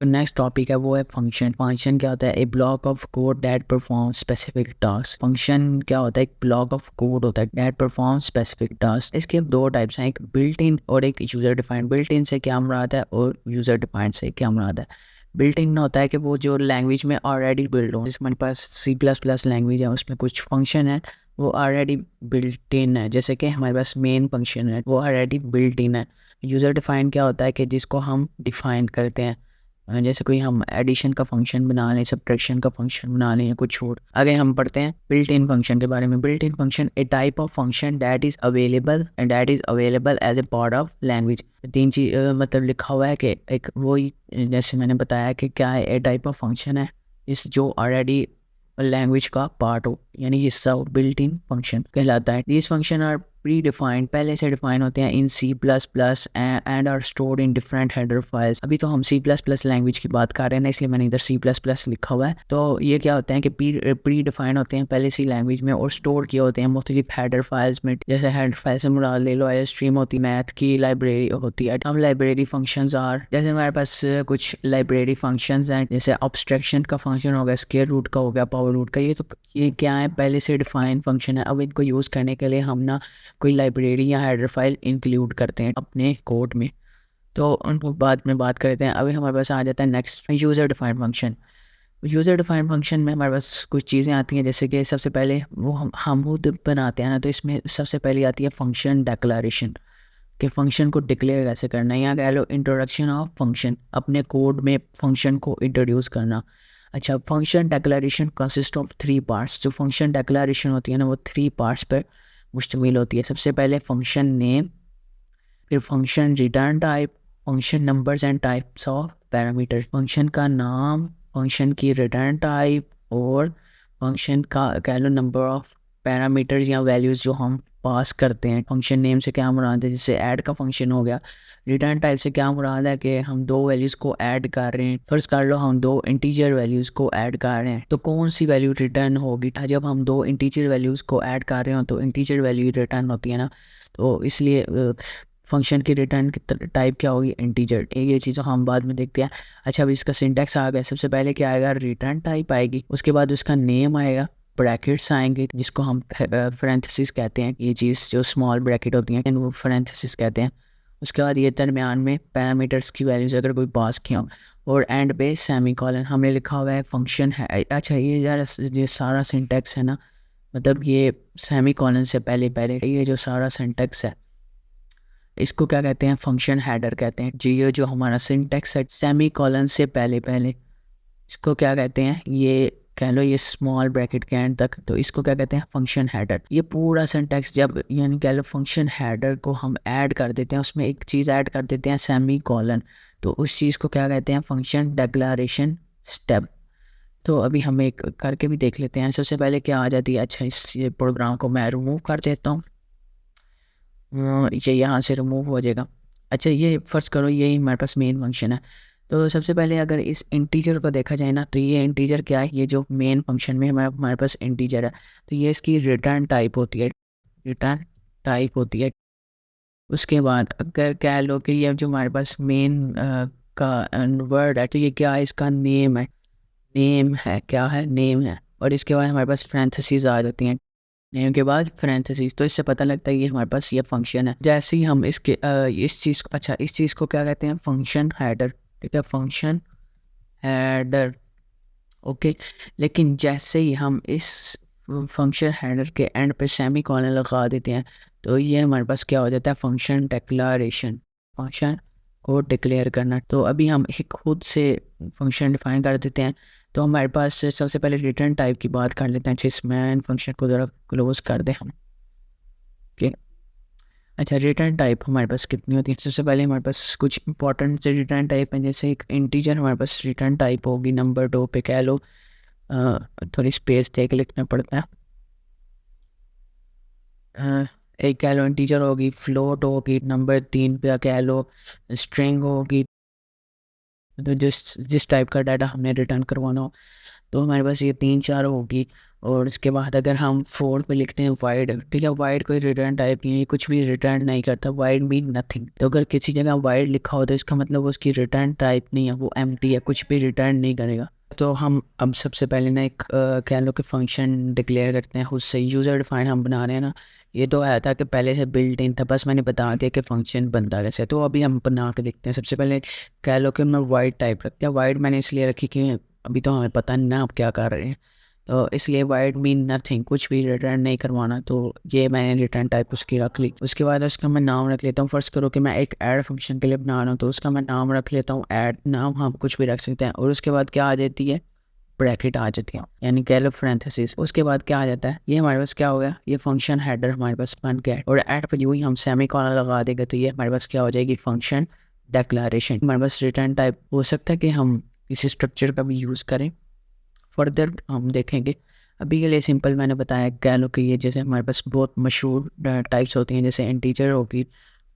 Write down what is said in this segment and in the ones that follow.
तो next topic है वो है फंक्शन। फंक्शन क्या होता है? A block of code that perform specific task. Function क्या होता है? एक ब्लॉक ऑफ कोड होता है दैट परफॉर्म स्पेसिफिक टास्क। इसके दो टाइप्स हैं, एक बिल्ट इन और एक यूजर डिफाइंड। बिल्ट इन से क्या मुराद है और यूजर डिफाइंड से क्या मुराद है? बिल्ट इन होता है कि वो जो लैंग्वेज में ऑलरेडी बिल्ड हो, जैसे हमारे पास C++ लैंग्वेज है, उसमें कुछ फंक्शन है वो ऑलरेडी बिल्ट इन है, जैसे कि हमारे पास मेन फंक्शन है वो ऑलरेडी बिल्ट इन है। यूज़र डिफाइन क्या होता है कि जिसको हम डिफाइन करते हैं, जैसे कोई हम एडिशन का फंक्शन बना लें, सब्ट्रैक्शन का फंक्शन बना लें या कुछ और। आगे हम पढ़ते हैं बिल्ट इन फंक्शन के बारे में। Built in function a type of function that is available as a part of language. तीन चीज मतलब लिखा हुआ है कि एक वही, जैसे मैंने बताया कि क्या है, ए टाइप ऑफ फंक्शन है इस जो ऑलरेडी लैंग्वेज का पार्ट हो, यानी हिस्सा हो, बिल्ट इन फंक्शन कहलाता है। These function are predefined, पहले से डिफाइन होते हैं in C++ and are stored in different header files. अभी तो हम C++ लैंग्वेज की बात कर रहे हैं ना, इसलिए मैंने इधर C++ लिखा हुआ है। तो ये क्या होते हैं कि प्री डिफाइन होते हैं पहले से लैंग्वेज में और स्टोर किए होते हैं मुख्तलिफ हेडर फाइल्स में। जैसे हेडर फाइल से मुराद ले लो स्ट्रीम होती है, मैथ की लाइब्रेरी होती है। हम लाइब्रेरी फंक्शंस आर, जैसे हमारे पास कुछ लाइब्रेरी फंक्शंस हैं, जैसे अब्स्ट्रैक्शन का फंक्शन हो गया, स्क्वायर रूट का हो गया, पावर रूट का। ये क्या है? पहले से डिफाइन फंक्शन है। अब इनको यूज़ करने के लिए हम ना कोई लाइब्रेरी या हेडर फाइल इंक्लूड करते हैं अपने कोड में, तो उनको बाद में बात करते हैं। अभी हमारे पास आ जाता है next user defined function. User defined function में हमारे पास कुछ चीज़ें आती हैं, जैसे कि सबसे पहले वो हम खुद बनाते हैं ना, तो इसमें सबसे पहले आती है फंक्शन डेक्लेरेशन, कि फंक्शन को डिक्लेयर कैसे करना है, या कह लो इंट्रोडक्शन ऑफ फंक्शन, अपने कोड में फंक्शन को इंट्रोड्यूस करना। अच्छा, function declaration consist of 3 parts. जो फंक्शन डेक्लेरेशन होती है ना, वो 3 पार्ट्स पर मुश्तमिल होती है। सबसे पहले फंक्शन नेम, फिर function return type, function numbers and types of parameter. Function का नाम, फंक्शन की रिटर्न टाइप और फंक्शन का कह लो नंबर ऑफ पैरामीटर्स या वैल्यूज़ जो हम पास करते हैं। फंक्शन नेम से क्या मुराद है? जैसे ऐड का फंक्शन हो गया। रिटर्न टाइप से क्या मुराद है कि हम दो वैल्यूज़ को ऐड कर रहे हैं। फर्ज कर लो हम दो इंटीजर वैल्यूज़ को ऐड कर रहे हैं, तो कौन सी वैल्यू रिटर्न होगी? जब हम दो इंटीजर वैल्यूज़ को ऐड कर रहे हो तो इंटीजर वैल्यू रिटर्न होती है ना, तो इसलिए फंक्शन की रिटर्न की टाइप क्या होगी? इंटीजर। ये चीज़ें हम बाद में देखते हैं। अच्छा, अभी इसका सिंटैक्स आ गया। सबसे पहले क्या आएगा? रिटर्न टाइप आएगी, उसके बाद उसका नेम आएगा, ब्रैकेट्स आएंगे जिसको हम पैरेंथेसिस कहते हैं। ये चीज़ जो स्मॉल ब्रैकेट होती हैं वो पैरेंथेसिस कहते हैं। उसके बाद ये दरमियान में पैरामीटर्स की वैल्यूज अगर कोई पास किया हो, और एंड पे सेमी कॉलन हमने लिखा हुआ है फंक्शन है। अच्छा, ये यार ये सारा सिंटैक्स है ना, मतलब ये सेमी कॉलन से पहले पहले ये जो सारा सिंटैक्स है इसको क्या कहते हैं? फंक्शन हेडर कहते हैं जी। ये जो हमारा सिंटैक्स है सेमी कॉलन से पहले पहले, इसको क्या कहते हैं? ये कह लो ये स्मॉल ब्रैकेट के एंड तक, तो इसको क्या कहते हैं? Function header. ये पूरा सिंटैक्स जब यानी कह लो फंक्शन हेडर को हम ऐड कर देते हैं, उसमें एक चीज़ ऐड कर देते हैं सेमी कॉलन, तो उस चीज़ को क्या कहते हैं? Function declaration step. तो अभी हम एक करके भी देख लेते हैं। सबसे पहले क्या आ जाती है? अच्छा, इस ये प्रोग्राम को मैं रिमूव कर देता हूँ, ये यहाँ से रिमूव हो जाएगा। अच्छा, ये फर्ज करो यही हमारे पास मेन फंक्शन है। तो सबसे पहले अगर इस इंटीजर को देखा जाए ना, तो ये इंटीजर क्या है? ये जो मेन फंक्शन में हमारे पास इंटीजर है, तो ये इसकी रिटर्न टाइप होती है। रिटर्न टाइप होती है। उसके बाद अगर कह लो कि ये जो हमारे पास मेन का वर्ड है, तो ये क्या है? इसका नेम है। नेम है, क्या है? नेम है। और इसके बाद हमारे पास पैरेंथेसिस आ जाती हैं। नेम के बाद पैरेंथेसिस, तो इससे पता लगता है ये हमारे पास ये फंक्शन है। जैसे ही हम इसके इस चीज़ को, अच्छा इस चीज़ को क्या कहते हैं? Function header. ठीक है, फंक्शन हेडर। ओके, लेकिन जैसे ही हम इस फंक्शन हेडर के एंड पे सेमी कॉलन लगा देते हैं, तो ये हमारे पास क्या हो जाता है? Function declaration. फंक्शन को डिक्लेयर करना। तो अभी हम एक खुद से फंक्शन डिफाइन कर देते हैं। तो हमारे पास सबसे पहले रिटर्न टाइप की बात कर लेते हैं, जिसमें फंक्शन को ज़रा क्लोज कर दें हम। ओके, अच्छा, रिटर्न टाइप हमारे पास कितनी होती है? सबसे पहले हमारे पास कुछ इंपॉर्टेंट से रिटर्न टाइप है, जैसे एक इंटीजर हमारे पास रिटर्न टाइप होगी, नंबर 2 पे कह लो थोड़ी स्पेस दे के लिखना पड़ता है। एक कह लो इंटीजर होगी, फ्लोट होगी, नंबर 3 पे कह लो स्ट्रिंग होगी। तो जिस जिस टाइप का डाटा हमने रिटर्न करवाना हो, तो हमारे पास ये 3 4 होगी। और उसके बाद अगर हम फोर पे लिखते हैं वाइड, ठीक है, वाइड कोई रिटर्न टाइप नहीं है, कुछ भी रिटर्न नहीं करता, वाइड मीन नथिंग। तो अगर किसी जगह वाइड लिखा हो तो इसका मतलब उसकी रिटर्न टाइप नहीं है, वो एम्प्टी है, कुछ भी रिटर्न नहीं करेगा। तो हम अब सबसे पहले ना एक कह लो कि फंक्शन डिक्लेयर करते हैं, उससे यूज़र डिफाइन हम बना रहे हैं ना। ये तो आया था कि पहले से बिल्ट इन था, बस मैंने बता दिया कि फंक्शन बनता कैसे। तो अभी हम बना के देखते हैं। सबसे पहले कह लो कि मैं वाइड टाइप रखते हैं। वाइड मैंने इसलिए रखी कि अभी तो हमें पता नहीं ना आप क्या कर रहे हैं, तो इसलिए वाइड मीन नथिंग, कुछ भी रिटर्न नहीं करवाना। तो ये मैंने रिटर्न टाइप उसकी रख ली। उसके बाद उसका मैं नाम रख लेता हूँ। फर्स्ट करो कि मैं एक ऐड फंक्शन के लिए बना रहा हूँ, तो उसका मैं नाम रख लेता हूँ ऐड। नाम हम कुछ भी रख सकते हैं। और उसके बाद क्या आ जाती है, ब्रैकेट आ जाती है, यानी कह लो पैरेंथेसिस। उसके बाद क्या आ जाता है, ये हमारे पास क्या हो गया, ये फंक्शन हेडर हमारे पास बन गया है। और ऐड पर यूँ ही हम सेमीकोलन लगा देंगे तो ये हमारे पास क्या हो जाएगी, फंक्शन डेक्लेरेशन। हमारे पास रिटर्न टाइप हो सकता है कि हम किसी स्ट्रक्चर का भी यूज़ करें, फर्दर हम देखेंगे। अभी के लिए सिंपल मैंने बताया, कह लो कि ये जैसे हमारे पास बहुत मशहूर टाइप्स होती हैं, जैसे इंटीजर होगी,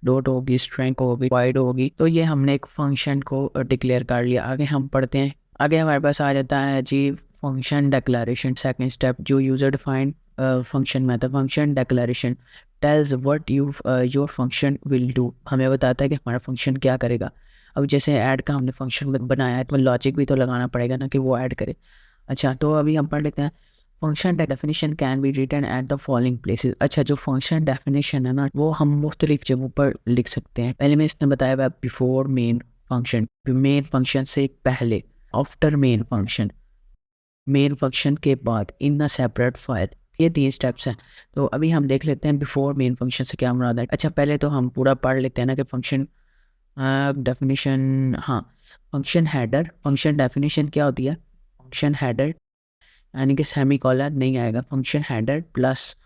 डॉट होगी, स्ट्रिंग होगी, वाइड होगी। तो ये हमने एक फंक्शन को डिक्लेयर कर लिया। आगे हम पढ़ते हैं। आगे हमारे पास आ जाता है जी फंक्शन डेक्लेरेशन, सेकंड स्टेप, जो user defined function method. Function declaration tells what your function will do, हमें बताता है कि हमारा फंक्शन क्या करेगा। अब जैसे ऐड का हमने फंक्शन बनाया है तो लॉजिक भी तो लगाना पड़ेगा ना कि वो ऐड करे। अच्छा, तो अभी हम पढ़ लेते हैं। Function definition can be written at the following places. अच्छा, जो फंक्शन डेफिनेशन है ना, वो हम मुख्तलिफ जगहों पर लिख सकते हैं। पहले में इसने बताया हुआ before main function, main function से पहले, आफ्टर मेन फंक्शन के बाद, इन अ सेपरेट फाइल। ये 3 स्टेप्स हैं। तो अभी हम देख लेते हैं बिफोर मेन फंक्शन से क्या मुराद है। अच्छा, पहले तो हम पूरा पढ़ लेते हैं ना कि फंक्शन डेफिनेशन, हाँ, फंक्शन हेडर, फंक्शन डेफिनेशन क्या होती है, फंक्शन हेडर यानी कि सेमी कॉलर नहीं आएगा, फंक्शन हेडर प्लस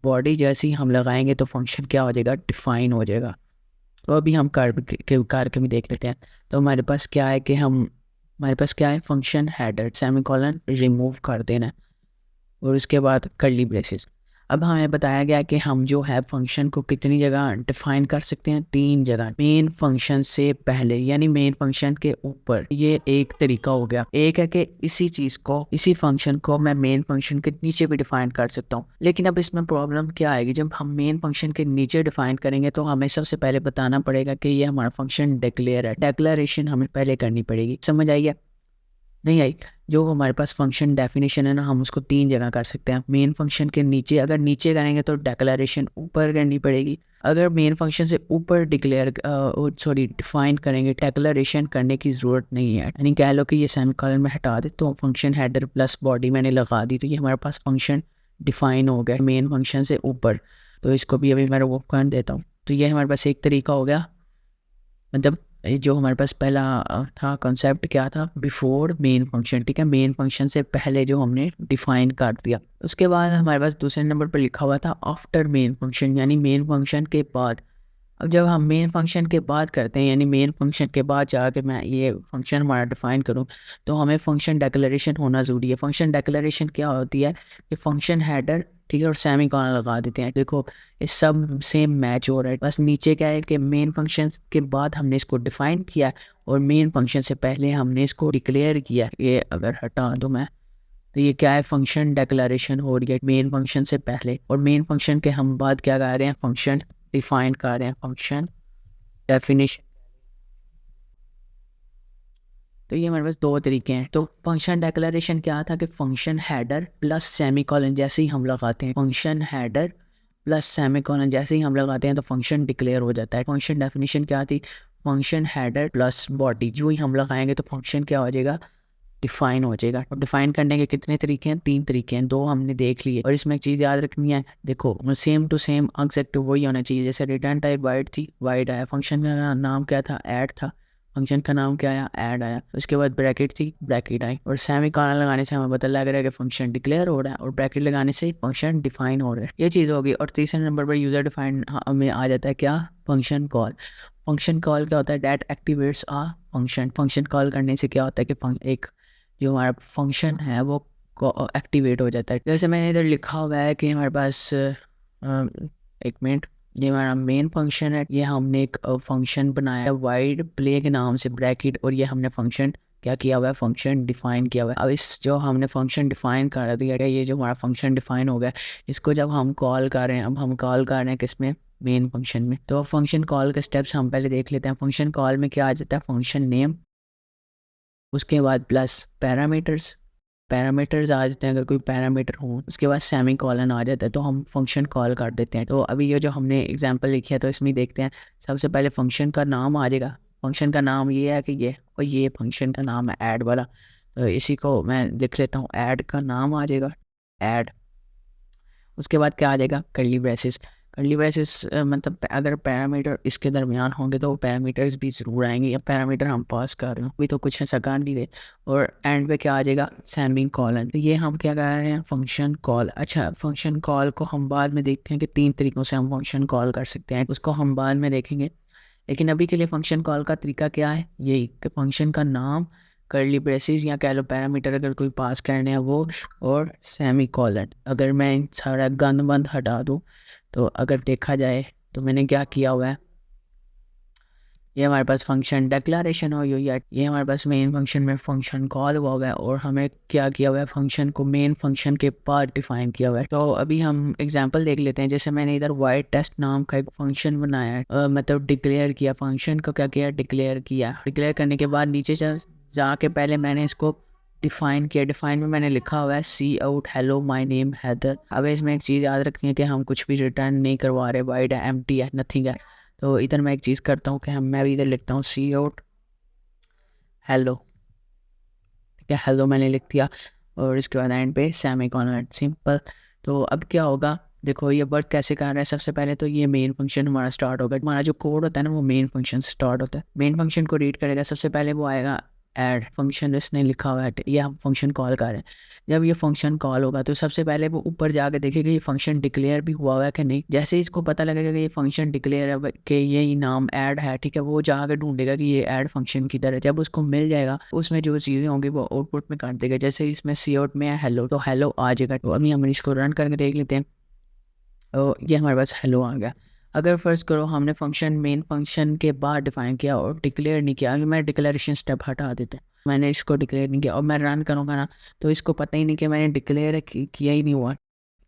बॉडी जैसे ही हम लगाएंगे तो फंक्शन क्या हो जाएगा, डिफाइन हो जाएगा। तो अभी हम करके भी देख लेते हैं। तो हमारे पास क्या है, function header semi colon remove कर देना है, और उसके बाद कर्ली ब्रेसेस। अब हमें बताया गया कि हम जो है फंक्शन को कितनी जगह डिफाइन कर सकते हैं, 3 जगह। मेन फंक्शन से पहले यानी मेन फंक्शन के ऊपर, ये एक तरीका हो गया। एक है कि इसी फंक्शन को मैं मेन फंक्शन के नीचे भी डिफाइन कर सकता हूँ। लेकिन अब इसमें प्रॉब्लम क्या आएगी, जब हम मेन फंक्शन के नीचे डिफाइन करेंगे तो हमें सबसे पहले बताना पड़ेगा कि ये हमारा फंक्शन डिक्लेयर है। डेक्लेरेशन हमें पहले करनी पड़ेगी। समझ आई? नहीं आई? जो हमारे पास फंक्शन डेफिनेशन है ना, हम उसको 3 जगह कर सकते हैं। मेन फंक्शन के नीचे, अगर नीचे करेंगे तो डेक्लेरेशन ऊपर करनी पड़ेगी। अगर मेन फंक्शन से ऊपर डिफाइन करेंगे, डेक्लेरेशन करने की ज़रूरत नहीं है। यानी कह लो कि ये सेमीकोलन में हटा दे तो फंक्शन हेडर प्लस बॉडी मैंने लगा दी, तो ये हमारे पास फंक्शन डिफाइन हो गया मेन फंक्शन से ऊपर। तो इसको भी अभी मैं वो कर देता हूँ। तो ये हमारे पास एक तरीका हो गया। मतलब ये जो हमारे पास पहला था कॉन्सेप्ट, क्या था, बिफोर मेन फंक्शन, ठीक है, मेन फंक्शन से पहले जो हमने डिफाइन कर दिया। उसके बाद हमारे पास दूसरे नंबर पर लिखा हुआ था आफ्टर मेन फंक्शन, यानी मेन फंक्शन के बाद। अब जब हम मेन फंक्शन के बाद करते हैं, यानी मेन फंक्शन के बाद जाके मैं ये फंक्शन हमारा डिफाइन करूँ, तो हमें फंक्शन डेक्लेरेशन होना ज़रूरी है। फंक्शन डेक्लेरेशन क्या होती है कि फंक्शन हेडर, ठीक है, और सेमी कॉलन लगा देते हैं। देखो ये सब सेम मैच हो रहा है, बस नीचे क्या है कि मेन फंक्शन के बाद हमने इसको डिफाइन किया और मेन फंक्शन से पहले हमने इसको डिक्लेयर किया। ये अगर हटा दो मैं, तो ये क्या है, फंक्शन डेक्लेरेशन हो रही है मेन फंक्शन से पहले। और मेन फंक्शन के हम बाद क्या कर रहे हैं, फंक्शन डिफाइन कर रहे हैं, फंक्शन डेफिनेशन। तो ये हमारे पास 2 तरीके हैं। तो फंक्शन डेक्लेरेशन क्या था कि फंक्शन हेडर प्लस सेमीकोलन जैसे ही हम लगाते हैं, फंक्शन हेडर प्लस सेमीकोलन जैसे ही हम लगाते हैं तो फंक्शन डिक्लेयर हो जाता है। फंक्शन डेफिनेशन क्या थी, फंक्शन हेडर प्लस बॉडी, जो ही हम लगाएंगे तो फंक्शन क्या हो जाएगा, डिफाइन हो जाएगा। और डिफाइन करने के कितने तरीके हैं, 3 तरीके हैं, 2 हमने देख लिए। और इसमें एक चीज़ याद रखनी है, देखो सेम टू सेम एग्जैक्ट वही होना चाहिए। जैसे रिटर्न टाइप वाइड थी, वाइड आया, फंक्शन का नाम क्या था, ऐड था, फंक्शन का नाम क्या आया, ऐड आया। उसके बाद ब्रैकेट थी, ब्रैकेट आई। और सेमी कॉलन लगाने से हमें पता लग रहा है कि फंक्शन डिक्लेयर हो रहा है, और ब्रैकेट लगाने से फंक्शन डिफाइन हो रहा है। ये चीज़ होगी। और तीसरे नंबर पर यूज़र डिफाइन में आ जाता है क्या, फंक्शन कॉल। फंक्शन कॉल क्या होता है, that activates a function. Function call करने से क्या होता है कि एक जो हमारा फंक्शन है वो एक्टिवेट हो जाता है। जैसे मैंने इधर लिखा हुआ है कि हमारे पास एक मिनट, ये हमारा मेन फंक्शन है, ये हमने एक फंक्शन बनाया वाइड प्ले के नाम से, ब्रैकेट, और ये हमने फंक्शन क्या किया हुआ है, फंक्शन डिफाइन किया हुआ है। अब इस जो हमने फंक्शन डिफाइन कर दिया है, ये जो हमारा फंक्शन डिफाइन हो गया, इसको जब हम कॉल कर रहे हैं, अब हम कॉल कर रहे हैं किसमें, मेन फंक्शन में। तो फंक्शन कॉल के स्टेप्स हम पहले देख लेते हैं। फंक्शन कॉल में क्या आ जाता है, फंक्शन नेम, उसके बाद प्लस पैरामीटर्स, पैरामीटर्स आ जाते हैं अगर कोई पैरामीटर हो, उसके बाद सेमी कॉलन आ जाता है, तो हम फंक्शन कॉल कर देते हैं। तो अभी ये जो हमने एग्जांपल लिखी है, तो इसमें देखते हैं सबसे पहले फंक्शन का नाम आ जाएगा। फंक्शन का नाम ये है कि ये, और ये फंक्शन का नाम है ऐड वाला, तो इसी को मैं लिख लेता हूँ, ऐड का नाम आ जाएगा ऐड। उसके बाद क्या आ जाएगा, कर्ली ब्रेसेस। कर्ली ब्रेसेस मतलब अगर पैरामीटर इसके दरमियान होंगे तो पैरामीटर्स भी ज़रूर आएंगे, या पैरामीटर हम पास कर रहे हो, अभी तो कुछ ऐसा कर नहीं रहे। और एंड पे क्या आ जाएगा, सेमी कॉलन। तो ये हम क्या कर रहे हैं, फंक्शन कॉल। अच्छा, फंक्शन कॉल को हम बाद में देखते हैं कि 3 तरीक़ों से हम फंक्शन कॉल कर सकते हैं, उसको हम बाद में देखेंगे। लेकिन अभी के लिए फंक्शन कॉल का तरीका क्या है, यही कि फंक्शन का नाम, कर्ली ब्रेसेस या कह लो पैरामीटर अगर कोई पास करने हैं वो, और सेमी कॉलन। अगर मैं इन सारा गंद बंद हटा दूँ, तो अगर देखा जाए तो मैंने क्या किया हुआ है, ये हमारे पास फंक्शन डिक्लेरेशन हो, ये हमारे पास मेन फंक्शन में फंक्शन कॉल हुआ है, और हमें क्या किया हुआ है, फंक्शन को मेन फंक्शन के पार्ट डिफाइन किया हुआ है। तो अभी हम एग्जांपल देख लेते हैं। जैसे मैंने इधर वाइड टेस्ट नाम का एक फंक्शन बनाया है, मतलब डिक्लेयर किया, फंक्शन को क्या किया, डिक्लेयर किया। डिक्लेयर करने के बाद नीचे जाके पहले मैंने इसको डिफ़ाइन किया। डिफ़ाइन में मैंने लिखा हुआ है C out hello my name Haider. अब इसमें एक चीज़ याद रखनी है कि हम कुछ भी रिटर्न नहीं करवा रहे, वाइड है, एम्प्टी है, नथिंग है। तो इधर मैं एक चीज़ करता हूँ कि मैं भी इधर लिखता हूँ सी आउट हेलो, ठीक है, हेलो मैंने लिख दिया, और इसके बाद एंड पे सेमीकोलन, सिंपल। तो अब क्या होगा, देखो ये वर्क कैसे कर रहा है। सबसे पहले तो ये मेन फंक्शन हमारा स्टार्ट होगा, हमारा जो कोड होता है ना वो मेन फंक्शन स्टार्ट होता है, मेन फंक्शन को रीड करेगा। सबसे पहले वो आएगा ऐड फंक्शन, इसने लिखा हुआ है, ये हम फंक्शन कॉल कर रहे हैं। जब ये फंक्शन कॉल होगा तो सबसे पहले वो ऊपर जाके देखेगा ये फंक्शन डिक्लेयर भी हुआ है कि नहीं। जैसे इसको पता लगेगा कि ये फंक्शन डिक्लेयर है कि ये नाम ऐड है, ठीक है, वो जाके ढूंढेगा कि ये ऐड फंक्शन किधर है। जब उसको मिल जाएगा उसमें जो चीज़ें होंगी वो आउटपुट में काट देगा। जैसे इसमें सी आउट में है हेलो, तो हेलो आ जाएगा। तो अभी हम इसको रन करके देख लेते हैं, तो ये हमारे पास हेलो आ गया। अगर फर्स्ट करो हमने फंक्शन मेन फंक्शन के बाद डिफाइन किया और डिक्लेयर नहीं किया, अगर मैं डिक्लेरेशन स्टेप हटा देते हैं, मैंने इसको डिक्लेयर नहीं किया और मैं रन करूँगा ना, तो इसको पता ही नहीं कि मैंने डिक्लेयर किया ही नहीं हुआ।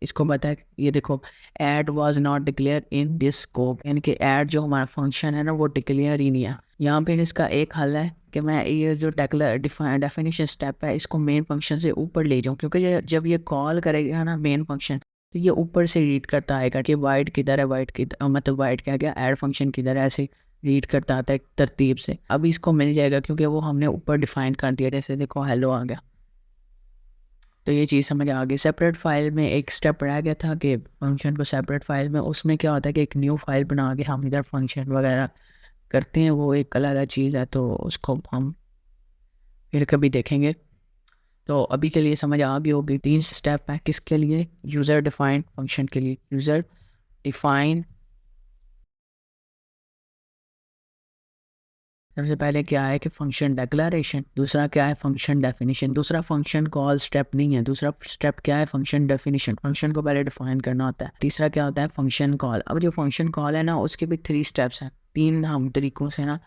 इसको पता है, ये देखो, add was not declare in this scope, यानी कि ऐड जो हमारा फंक्शन है ना वो डिक्लेयर ही नहीं है। यहाँ पे इसका एक हल है कि मैं ये जो डेफिनेशन स्टेप है इसको मेन फंक्शन से ऊपर ले जाऊँ, क्योंकि जब ये कॉल करेगा ना मेन फंक्शन, तो ये ऊपर से रीड करता आएगा कि वाइड किधर है, वाइड किधर, मतलब वाइड क्या गया, ऐड फंक्शन किधर है, ऐसे रीड करता आता है तरतीब से। अब इसको मिल जाएगा क्योंकि वो हमने ऊपर डिफाइन कर दिया। जैसे देखो हेलो आ गया, तो ये चीज़ समझ आ गई। सेपरेट फाइल में एक स्टेप रह गया था कि फंक्शन को सेपरेट फाइल में, उसमें क्या होता है कि एक न्यू फाइल बना के हम इधर फंक्शन वगैरह करते हैं, वो एक अलग चीज़ है, तो उसको हम फिर कभी देखेंगे। तो अभी के लिए समझ आ गई होगी। 3 स्टेप है किसके लिए, यूज़र डिफाइंड फंक्शन के लिए। यूज़र डिफाइन सबसे पहले क्या है कि फंक्शन डिक्लेरेशन, दूसरा क्या है फंक्शन डेफिनेशन, दूसरा फंक्शन कॉल स्टेप नहीं है, दूसरा स्टेप क्या है फंक्शन डेफिनेशन, फंक्शन को पहले डिफाइन करना होता है। तीसरा क्या होता है फंक्शन कॉल। अब जो फंक्शन कॉल है ना उसके भी 3 स्टेप्स हैं, 3 हम तरीक़ों से ना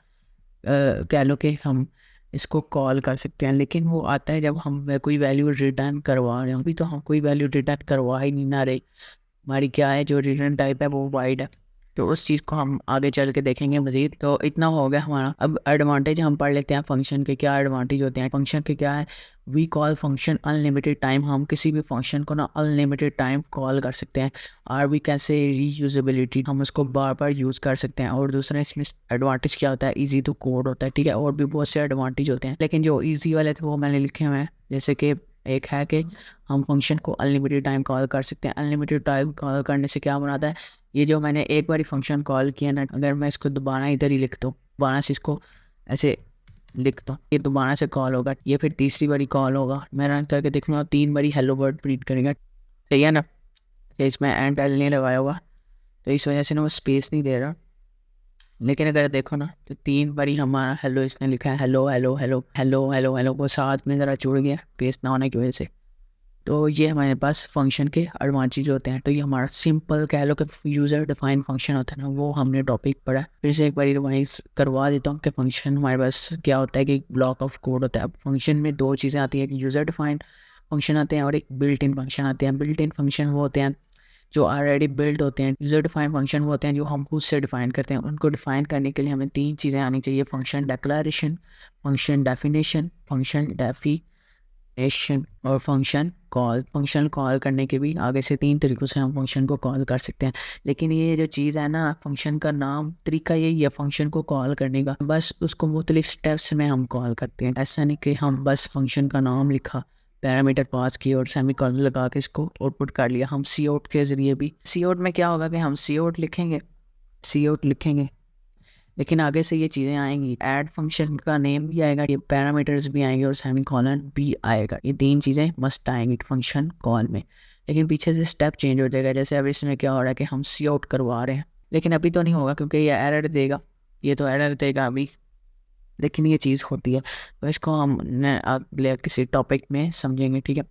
कह लो कि हम इसको कॉल कर सकते हैं। लेकिन वो आता है जब हम कोई वैल्यू रिटर्न करवा रहे हैं। अभी तो हम कोई वैल्यू रिटर्न करवा ही नहीं ना रहे, हमारी क्या है जो रिटर्न टाइप है वो वाइड है, तो उस चीज़ को हम आगे चल के देखेंगे मज़ीद। तो इतना हो गया हमारा। अब एडवांटेज हम पढ़ लेते हैं फंक्शन के, क्या एडवांटेज होते हैं फंक्शन के। क्या है, we call function unlimited time, हम किसी भी फंक्शन को ना अनलिमिटेड टाइम कॉल कर सकते हैं। और वी कैसे रीयूजेबिलिटी, हम उसको बार बार यूज़ कर सकते हैं। और दूसरा इसमें एडवांटेज क्या होता है, ईजी टू कोड होता है, ठीक है। और भी बहुत से एडवांटेज होते हैं, लेकिन जो ईजी वाले थे वो मैंने लिखे हुए हैं। जैसे कि एक है कि हम फंक्शन को अनलिमिटेड टाइम कॉल कर सकते हैं। अनलिमिटेड टाइम कॉल करने से क्या बनाता है, ये जो मैंने एक बार फंक्शन कॉल किया ना, अगर मैं इसको दोबारा इधर ही लिख दूँ, दोबारा से इसको ऐसे लिख दूँ, ये दोबारा से कॉल होगा, ये फिर तीसरी बारी कॉल होगा। मैं रन करके देखूँगा 3 बारी हेलो वर्ड प्रिंट करेगा, सही है ना। तो इसमें एंड एल नहीं लगाया हुआ, तो इस वजह से ना वो स्पेस नहीं दे रहा। लेकिन अगर देखो ना तो 3 बारी हमारा हेलो इसने लिखा है, hello hello hello hello hello hello, वो साथ में ज़रा जुड़ गया पेस्ट ना होने की वजह से। तो ये हमारे पास फंक्शन के एडवांटेज होते हैं। तो ये हमारा सिंपल कह लो कि यूज़र डिफाइंड फंक्शन होता है ना, वो हमने टॉपिक पढ़ा। फिर से एक बार रिवाइज करवा देता हूँ कि फंक्शन हमारे पास क्या होता है कि एक ब्लॉक ऑफ कोड होता है। अब फंक्शन में दो चीज़ें आती हैं, एक यूज़र डिफाइंड फंक्शन आते हैं और एक बिल्ट इन फंक्शन आते हैं। बिल्ट इन फंक्शन वो होते हैं जो ऑलरेडी बिल्ड होते हैं। यूज़र डिफाइंड फंक्शन वो होते हैं जो हम खुद से डिफाइन करते हैं। उनको डिफाइन करने के लिए हमें तीन चीज़ें आनी चाहिए, function declaration, function definition, function definition और फंक्शन कॉल। फंक्शन कॉल करने के भी आगे से तीन तरीक़ों से हम फंक्शन को कॉल कर सकते हैं। लेकिन ये जो चीज़ है ना, फंक्शन का नाम तरीका यही है फंक्शन को कॉल करने का, बस उसको मुख्तलिफ स्टेप्स में हम कॉल करते हैं। ऐसा नहीं कि हम बस फंक्शन का नाम लिखा, पैरामीटर पास किए और सेमीकोलन लगा के इसको आउटपुट कर लिया। हम सी आउट के ज़रिए भी, सी आउट में क्या होगा कि हम सी आउट लिखेंगे लेकिन आगे से ये चीज़ें आएंगी, ऐड फंक्शन का नेम भी आएगा, ये पैरामीटर्स भी आएंगे और सेमीकोलन भी आएगा। ये तीन चीज़ें मस्ट आएंगी फंक्शन कॉल में। लेकिन पीछे से स्टेप चेंज हो जाएगा। जैसे अब इसमें क्या हो रहा है कि हम सी आउट करवा रहे हैं, लेकिन अभी तो नहीं होगा क्योंकि ये एरर देगा, ये तो एरर देगा अभी, लेकिन ये चीज़ होती है। तो इसको हम अगले किसी टॉपिक में समझेंगे, ठीक है।